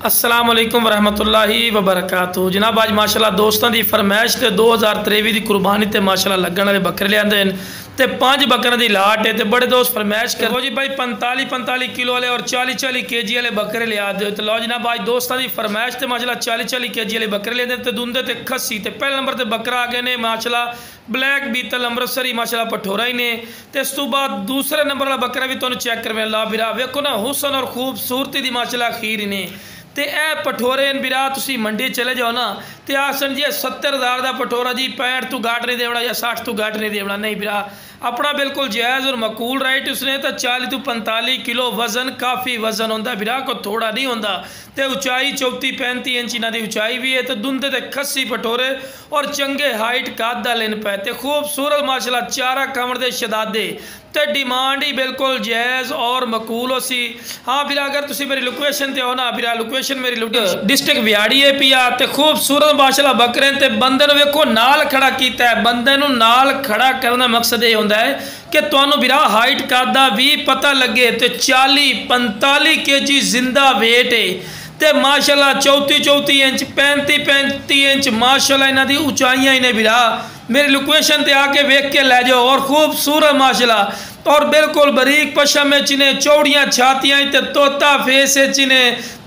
अस्सलाम वालेकुम वरहमतुल्लाहि वबरकातुहू। जनाब अज माशाल्लाह दोस्तों की फरमाइश से 2023 की कुर्बानी ते माशाल्लाह लगन वाले बकरे लियाते हैं तो 5 बकरों की लाट है। तो बड़े दोस्त फरमाइश करो जी भाई 45-45 किलो वाले और 40-40 kg वाले बकरे लिया दो। तो लो जनाब अज दोस्तों की फरमाइश से माशाल्लाह 40-40 kg वाले बकरे लिया तो दुंदे तो खस्सी तो पहले नंबर से बकरा आ गए ने माशाल्लाह ब्लैक बीतल अमृतसरी माशाल्लाह पठोरा ही ने। तो इस तो बाद दूसरे नंबर वाला बकरा भी तुहानू चेक करवे ला बिरा वेखो ना हुसन और खूबसूरती की माशाल्लाह अखीर ही ने। तो यह पठोरे बिरा तुम मंडी चले जाओ ना तो आसन जी 70,000 का पठोरा जी 65 तो घाट नहीं देना या 60 तो घाट नहीं देना नहीं बिरा अपना बिल्कुल जायज़ और मकूल राइट उसने तो 40 तो 45 किलो वजन काफ़ी वजन होंगे बिरा को थोड़ा नहीं होंगे। तो उचाई 34-35 इंच इन्हों की उचाई भी है। तो दुंदे ते खस्सी पठोरे और चंगे हाइट कादा लेन पे तो खूबसूरत माशाल्लाह चारा कमर दे शदादे तो डिमांड ही बिल्कुल जायज़ और मकूल हो सी। हाँ फिर अगर तुम मेरी लोकेशन पर हो ना फिर लोकेशन मेरी डिस्ट्रिक्ट व्याड़ी है पिया तो खूबसूरत माशाल्लाह बकरे तो बंदे वेखो नाल खड़ा किया है। बंदे नाल खड़ा करने का मकसद ये होता है कि तुहानू बिरा हाइट कादा भी पता लगे। तो 40-45 kg जिंदा वेट है तो माशाल्लाह 34-34 इंच 35-35 इंच माशाल्लाह इन्हां दी उचाइयां ने बिरा मेरी लोकेशन ते आके वेख के ले जाओ। और खूबसूरत माशाल्लाह और बिल्कुल बरीक पशम में चिने चौड़ियां छातियां ते तोता फेस चिने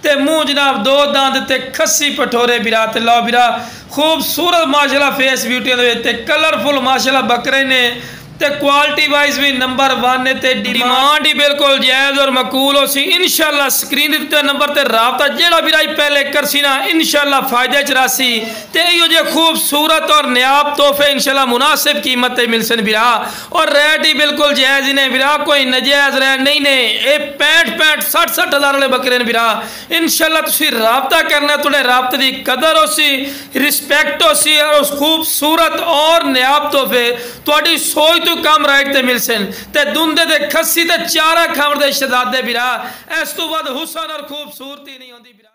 ते मुंह जनाब 2 दांत ते खस्सी पठोरे बिरा ते लो बिरा खूबसूरत माशाल्लाह फेस ब्यूटी ते कलरफुल माशाल्लाह बकरे ने ते क्वालिटी वाइज भी नंबर 1 है। डिमांड ही बिल्कुल जायज़ और मकूल हो सी। इंशाल्लाह स्क्रीन दिते नंबर ते राबता जेड़ा भी राई पहले कर सी ना इंशाल्लाह फायदे च रासी ते इहो जे खूबसूरत और नायाब तोहफे इंशाल्लाह मुनासिब कीमत पे मिलसन बिरा और रेट ही बिल्कुल जायज़ ने बिरा कोई नजायज़ रेट नहीं ने। ये 65-60 हज़ार वाले बकरे ने बिरा इंशाल्लाह तुसी राबता करना थोड़े राबते की कदर हो सी रिस्पैक्ट हो सी और खूबसूरत और नायाब तोहफे तुहाडी सोच तो कम राइट ते मिलसन ते दुंदे ते खस्सी ते चारा खावण दे शहजादे बिरा इस तो बाद हुसन और खूबसूरती नहीं होंदी बिरा।